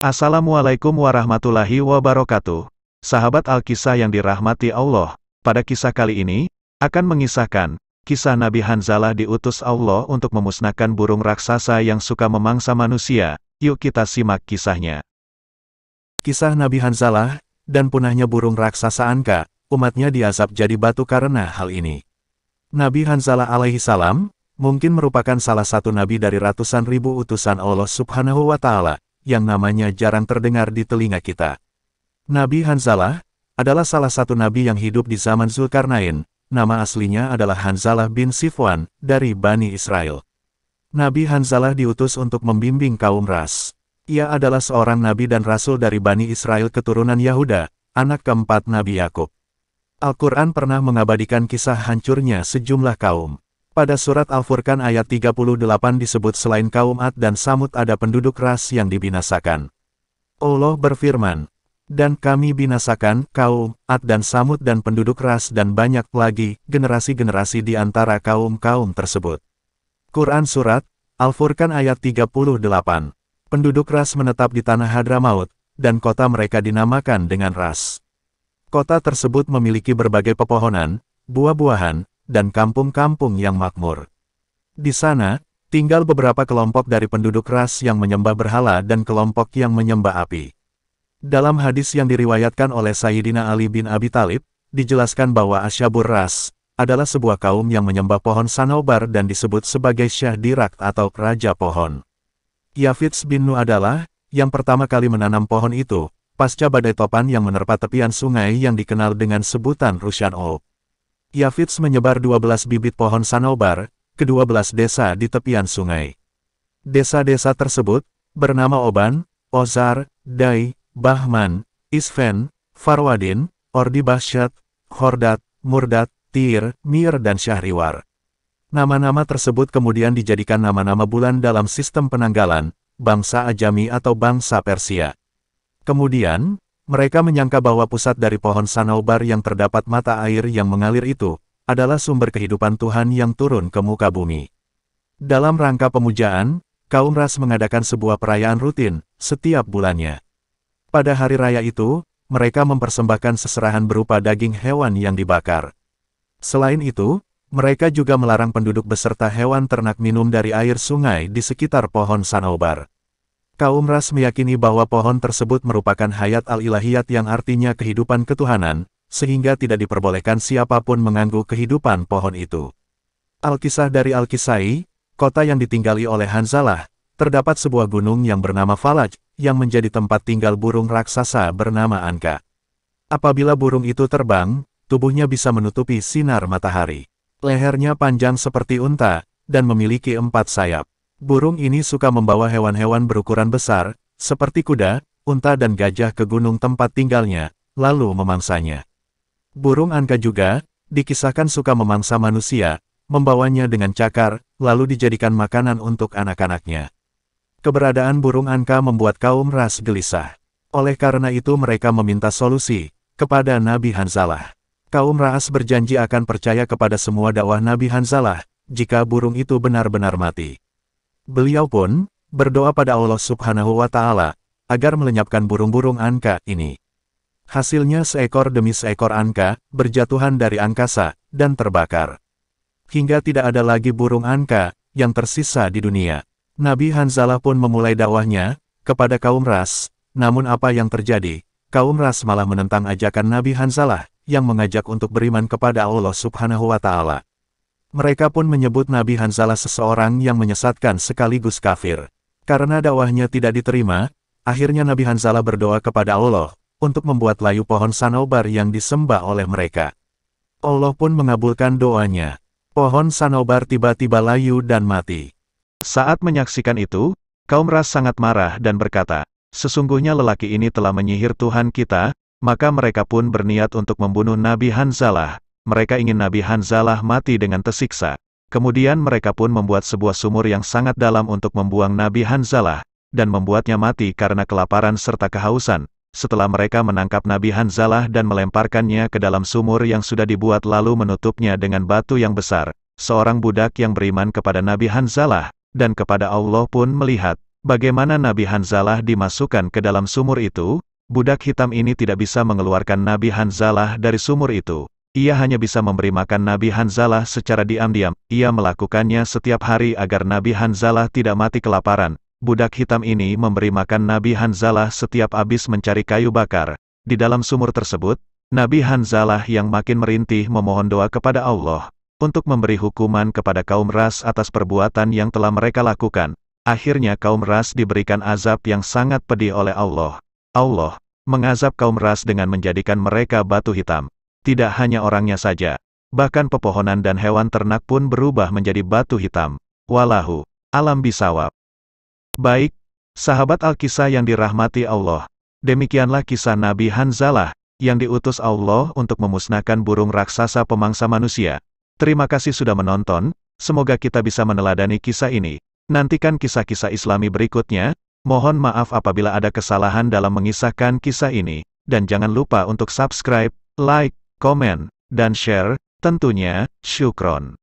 Assalamualaikum warahmatullahi wabarakatuh. Sahabat Alkisah yang dirahmati Allah, pada kisah kali ini, akan mengisahkan, kisah Nabi Hanzalah diutus Allah untuk memusnahkan burung raksasa yang suka memangsa manusia. Yuk kita simak kisahnya. Kisah Nabi Hanzalah, dan punahnya burung raksasa Anka, umatnya diazab jadi batu karena hal ini. Nabi Hanzalah alaihi salam, mungkin merupakan salah satu nabi dari ratusan ribu utusan Allah subhanahu wa ta'ala, yang namanya jarang terdengar di telinga kita. Nabi Hanzalah adalah salah satu nabi yang hidup di zaman Zulkarnain. Nama aslinya adalah Hanzalah bin Sifwan, dari Bani Israel. Nabi Hanzalah diutus untuk membimbing kaum Ras. Ia adalah seorang nabi dan rasul dari Bani Israel keturunan Yahuda, anak keempat Nabi Yakub. Al-Quran pernah mengabadikan kisah hancurnya sejumlah kaum. Pada surat Al-Furqan ayat 38 disebut selain kaum Ad dan Samud ada penduduk Ras yang dibinasakan. Allah berfirman, dan kami binasakan kaum Ad dan Samud dan penduduk Ras dan banyak lagi generasi-generasi di antara kaum-kaum tersebut. Quran Surat Al-Furqan ayat 38. Penduduk Ras menetap di tanah Hadramaut, dan kota mereka dinamakan dengan Ras. Kota tersebut memiliki berbagai pepohonan, buah-buahan, dan kampung-kampung yang makmur. Di sana, tinggal beberapa kelompok dari penduduk Ras yang menyembah berhala dan kelompok yang menyembah api. Dalam hadis yang diriwayatkan oleh Sayyidina Ali bin Abi Thalib, dijelaskan bahwa Asyabur Ras adalah sebuah kaum yang menyembah pohon Sanobar dan disebut sebagai Syah Dirak atau Raja Pohon. Yafits bin Nu adalah yang pertama kali menanam pohon itu, pasca badai topan yang menerpa tepian sungai yang dikenal dengan sebutan Rushan Oak. Yafits menyebar 12 bibit pohon Sanobar ke 12 desa di tepian sungai. Desa-desa tersebut bernama Oban, Ozar, Dai, Bahman, Isfen, Farwadin, Ordi Basyat, Khordat, Murdat, Tir, Mir dan Syahriwar. Nama-nama tersebut kemudian dijadikan nama-nama bulan dalam sistem penanggalan, bangsa Ajami atau bangsa Persia. Kemudian, mereka menyangka bahwa pusat dari pohon Sanobar yang terdapat mata air yang mengalir itu, adalah sumber kehidupan Tuhan yang turun ke muka bumi. Dalam rangka pemujaan, kaum Ras mengadakan sebuah perayaan rutin, setiap bulannya. Pada hari raya itu, mereka mempersembahkan seserahan berupa daging hewan yang dibakar. Selain itu, mereka juga melarang penduduk beserta hewan ternak minum dari air sungai di sekitar pohon Sanobar. Kaum Ras meyakini bahwa pohon tersebut merupakan hayat al-ilahiyat yang artinya kehidupan ketuhanan, sehingga tidak diperbolehkan siapapun mengganggu kehidupan pohon itu. Al-Kisah dari Al-Kisai, kota yang ditinggali oleh Hanzalah, terdapat sebuah gunung yang bernama Falaj, yang menjadi tempat tinggal burung raksasa bernama Anka. Apabila burung itu terbang, tubuhnya bisa menutupi sinar matahari. Lehernya panjang seperti unta, dan memiliki 4 sayap. Burung ini suka membawa hewan-hewan berukuran besar, seperti kuda, unta dan gajah ke gunung tempat tinggalnya, lalu memangsanya. Burung Anka juga dikisahkan suka memangsa manusia, membawanya dengan cakar, lalu dijadikan makanan untuk anak-anaknya. Keberadaan burung Anka membuat kaum Ras gelisah. Oleh karena itu mereka meminta solusi kepada Nabi Hanzalah. Kaum Ras berjanji akan percaya kepada semua dakwah Nabi Hanzalah, jika burung itu benar-benar mati. Beliau pun berdoa pada Allah subhanahu wa ta'ala, agar melenyapkan burung-burung Anka ini. Hasilnya seekor demi seekor Anka, berjatuhan dari angkasa, dan terbakar. Hingga tidak ada lagi burung Anka, yang tersisa di dunia. Nabi Hanzalah pun memulai dakwahnya, kepada kaum Ras, namun apa yang terjadi? Kaum Ras malah menentang ajakan Nabi Hanzalah, yang mengajak untuk beriman kepada Allah subhanahu wa ta'ala. Mereka pun menyebut Nabi Hanzalah seseorang yang menyesatkan sekaligus kafir. Karena dakwahnya tidak diterima, akhirnya Nabi Hanzalah berdoa kepada Allah, untuk membuat layu pohon Sanobar yang disembah oleh mereka. Allah pun mengabulkan doanya. Pohon Sanobar tiba-tiba layu dan mati. Saat menyaksikan itu, kaum Ras sangat marah dan berkata, sesungguhnya lelaki ini telah menyihir Tuhan kita, maka mereka pun berniat untuk membunuh Nabi Hanzalah. Mereka ingin Nabi Hanzalah mati dengan tersiksa. Kemudian mereka pun membuat sebuah sumur yang sangat dalam untuk membuang Nabi Hanzalah, dan membuatnya mati karena kelaparan serta kehausan. Setelah mereka menangkap Nabi Hanzalah dan melemparkannya ke dalam sumur yang sudah dibuat lalu menutupnya dengan batu yang besar, seorang budak yang beriman kepada Nabi Hanzalah, dan kepada Allah pun melihat, Bagaimana Nabi Hanzalah dimasukkan ke dalam sumur itu? Budak hitam ini tidak bisa mengeluarkan Nabi Hanzalah dari sumur itu. Ia hanya bisa memberi makan Nabi Hanzalah secara diam-diam. Ia melakukannya setiap hari agar Nabi Hanzalah tidak mati kelaparan. Budak hitam ini memberi makan Nabi Hanzalah setiap habis mencari kayu bakar. Di dalam sumur tersebut, Nabi Hanzalah yang makin merintih memohon doa kepada Allah untuk memberi hukuman kepada kaum Ras atas perbuatan yang telah mereka lakukan. Akhirnya kaum Ras diberikan azab yang sangat pedih oleh Allah. Allah mengazab kaum Ras dengan menjadikan mereka batu hitam. Tidak hanya orangnya saja, bahkan pepohonan dan hewan ternak pun berubah menjadi batu hitam. Wallahu alam bisawab. Baik, sahabat Al-Kisah yang dirahmati Allah. Demikianlah kisah Nabi Hanzalah, yang diutus Allah untuk memusnahkan burung raksasa pemangsa manusia. Terima kasih sudah menonton, semoga kita bisa meneladani kisah ini. Nantikan kisah-kisah Islami berikutnya. Mohon maaf apabila ada kesalahan dalam mengisahkan kisah ini. Dan jangan lupa untuk subscribe, like, komen, dan share, tentunya, syukron.